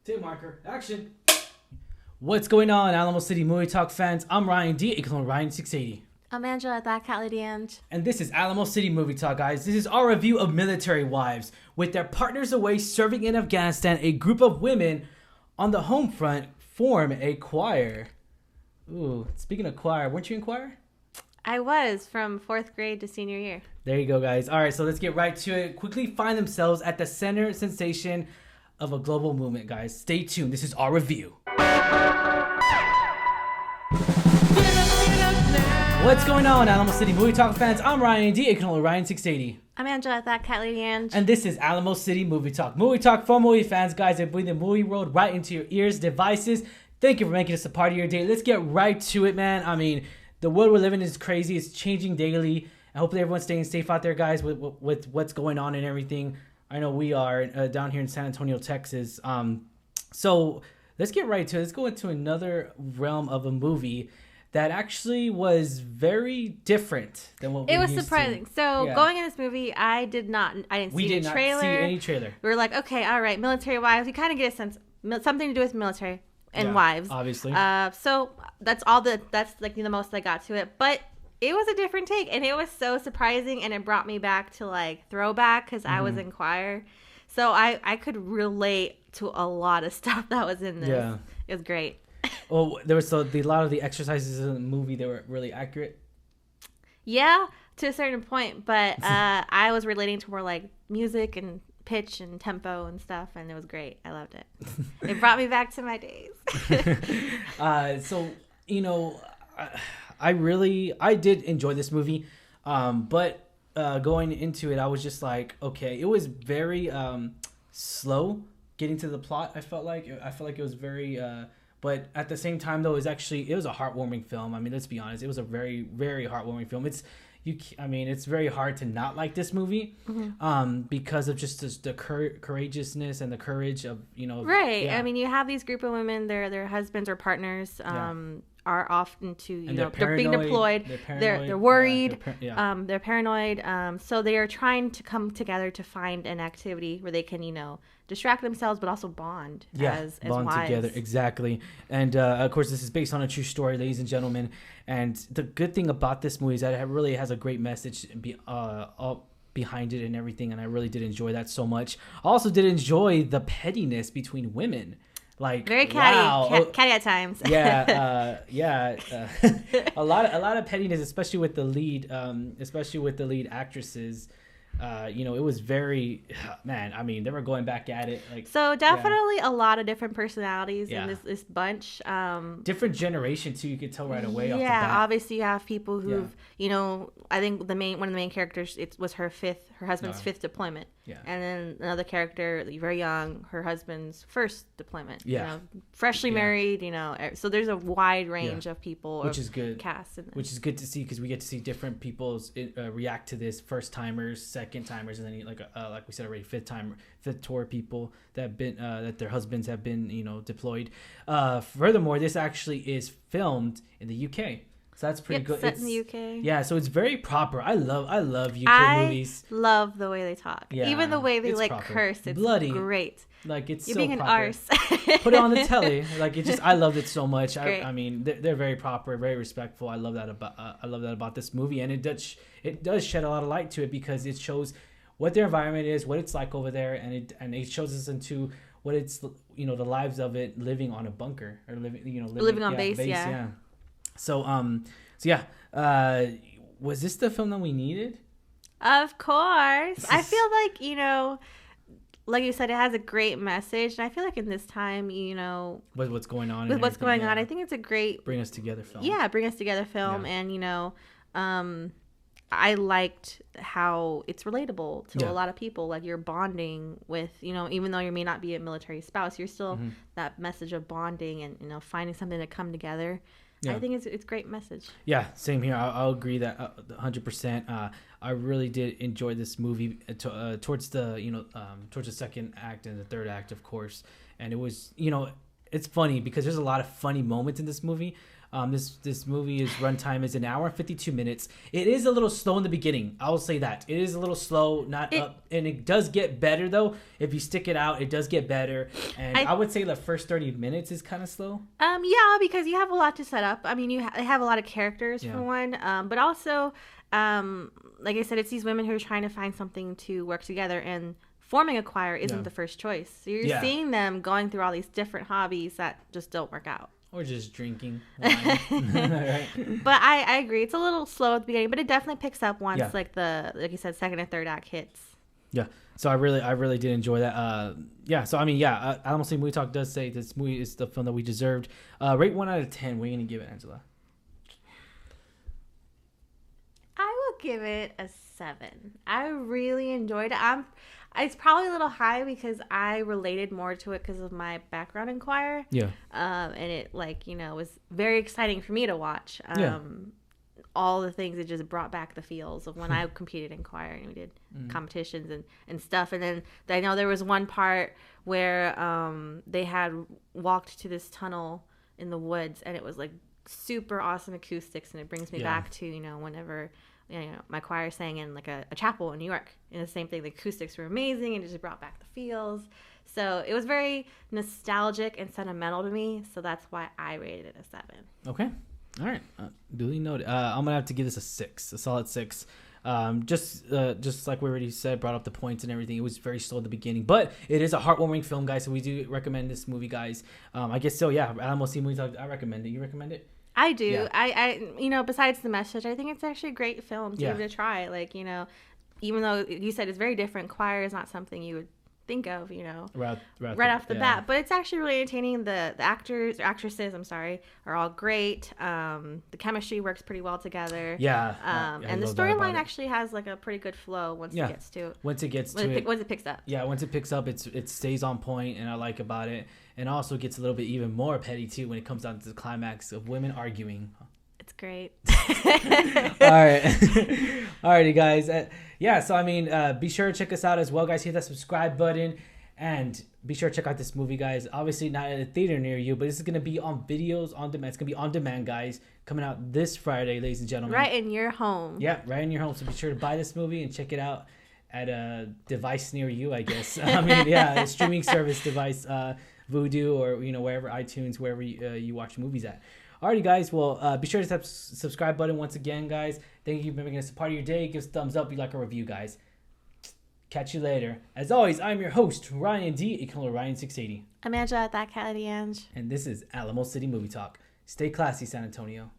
Tape marker. Action. What's going on, Alamo City Movie Talk fans? I'm Ryan D. aka Ryan680. I'm Angela, that Cat Lady Ange. And this is Alamo City Movie Talk, guys. This is our review of Military Wives. With their partners away serving in Afghanistan, a group of women on the home front form a choir. Ooh, speaking of choir, weren't you in choir? I was from 4th grade to senior year. There you go, guys. All right, so let's get right to it. Quickly find themselves at the center sensation of a global movement, guys. Stay tuned. This is our review. What's going on, Alamo City Movie Talk fans? I'm Ryan D. aka Ryan680. I'm Angela, that Cat Lady Ange. And this is Alamo City Movie Talk. Movie Talk for movie fans, guys, that bring the movie world right into your ears, devices. Thank you for making us a part of your day. Let's get right to it, man. I mean, the world we're living in is crazy. It's changing daily. And hopefully everyone's staying safe out there, guys, with what's going on and everything. I know we are down here in San Antonio, Texas. So let's get right to it. Let's go into another realm of a movie that actually was very different than what it was surprising. So going in this movie, I didn't see the trailer. See any trailer. We were like, okay, all right, Military Wives. You kind of get a sense, something to do with military and wives, obviously. So that's like the most I got to it, but it was a different take, and it was so surprising, and it brought me back to like throwback because I was in choir, so I could relate to a lot of stuff that was in this. Yeah. It was great. Well, there was a lot of the exercises in the movie, they were really accurate. Yeah, to a certain point, but I was relating to more like music and pitch and tempo and stuff, and it was great. I loved it. It brought me back to my days. So, you know, I did enjoy this movie, but going into it, I was just like, okay, it was very slow getting to the plot. I felt like it was very, but at the same time, though, it was a heartwarming film. I mean, let's be honest, it was a very, very heartwarming film. It's very hard to not like this movie, because of just the courageousness and the courage of, you know. Right. Yeah. I mean, you have these group of women, their husbands or partners, are often they're being deployed. They're worried. They're paranoid. So they are trying to come together to find an activity where they can, distract themselves, but also bond as bond wives. Together. Exactly. And of course, this is based on a true story, ladies and gentlemen. And the good thing about this movie is that it really has a great message behind it and everything. And I really did enjoy that so much. I also did enjoy the pettiness between women. Like, very catty, wow. Catty at times. A lot of pettiness, especially with the lead actresses. It was very, man, I mean, they were going back at it. So definitely a lot of different personalities in this bunch. Different generation too, you could tell right away off the bat. Yeah, obviously you have people who've, I think one of the main characters, it was her husband's fifth deployment. Yeah. And then another character, very young, her husband's first deployment. Yeah. Freshly married, so there's a wide range of people. Which is good. Cast. Which is good to see, because we get to see different people react to this. First timers, second timers, and then like we said already, fifth tour people that have been that their husbands have been deployed. Furthermore, this actually is filmed in the UK. So that's pretty good. Set in the UK. Yeah, so it's very proper. I love UK movies. I love the way they talk. Yeah, even the way they curse. It's bloody. Great. Like, it's You're so being proper. An arse. Put it on the telly. Like, I loved it so much. I mean, they're very proper, very respectful. I love that about this movie, and it does shed a lot of light to it, because it shows what their environment is, what it's like over there, and it shows us into what it's the lives of it living on a bunker, or living on base. Yeah. So was this the film that we needed? Of course. I feel like you said, it has a great message, and I feel like in this time, with what's going on, I think it's a great bring us together film. Yeah, bring us together film, and I liked how it's relatable to a lot of people. Like, you're bonding with, even though you may not be a military spouse, you're still that message of bonding and finding something to come together. Yeah. I think it's a great message. Yeah, same here. I'll agree that 100%. I really did enjoy this movie towards the second act and the third act, of course. And it was, it's funny because there's a lot of funny moments in this movie. This movie is runtime is 1 hour and 52 minutes. It is a little slow in the beginning. I will say that it is a little slow, up, and it does get better though. If you stick it out, it does get better. And I would say the first 30 minutes is kind of slow. Yeah, because you have a lot to set up. I mean, they have a lot of characters for one, but also, like I said, it's these women who are trying to find something to work together, and forming a choir isn't the first choice. So you're seeing them going through all these different hobbies that just don't work out. Or just drinking wine. Right. But I agree. It's a little slow at the beginning, but it definitely picks up once like you said, second and third act hits. Yeah. So I really did enjoy that. So I mean, Alamo City Movie Talk does say this movie is the film that we deserved. Rate 1 out of 10. What are you gonna give it, Angela? I will give it a 7. I really enjoyed it. It's probably a little high because I related more to it because of my background in choir. Yeah. And it was very exciting for me to watch. All the things, it just brought back the feels of when I competed in choir and we did competitions and stuff. And then I know there was one part where they had walked to this tunnel in the woods, and it was like super awesome acoustics, and it brings me back to whenever my choir sang in like a chapel in New York, and the same thing, the acoustics were amazing and it just brought back the feels. So it was very nostalgic and sentimental to me, so that's why I rated it a 7. Okay, all right, duly noted. I'm gonna have to give this a solid 6. Just like we already said, brought up the points and everything. It was very slow at the beginning, but it is a heartwarming film, guys, so we do recommend this movie, guys. I guess so. Alamo City Movie Talk, I recommend it. You recommend it? I do. Yeah. I besides the message, I think it's actually a great film to give it a try. Even though you said it's very different, choir is not something you would think of, right off the bat. But it's actually really entertaining. The actresses, are all great. The chemistry works pretty well together. And the storyline actually has like a pretty good flow once it gets to it. Once it picks up. Yeah, once it picks up, it stays on point, and I like about it. And also gets a little bit even more petty too when it comes down to the climax of women arguing. It's great. All right. Alrighty, guys. So I mean, be sure to check us out as well, guys. Hit that subscribe button, and be sure to check out this movie, guys. Obviously not at a theater near you, but this is gonna be on videos on demand. It's gonna be on demand, guys. Coming out this Friday, ladies and gentlemen. Right in your home. Yeah, right in your home. So be sure to buy this movie and check it out at a device near you, I guess. I mean, a streaming service device. Vudu or wherever, iTunes, wherever you watch movies at. Alrighty, guys, well, be sure to hit the subscribe button once again, guys. Thank you for making us a part of your day. Give us a thumbs up if you like our review, guys. Catch you later. As always, I'm your host, Ryan D, aka Ryan680. I'm Angela, that cat Lady Ange. And this is Alamo City Movie Talk. Stay classy, San Antonio.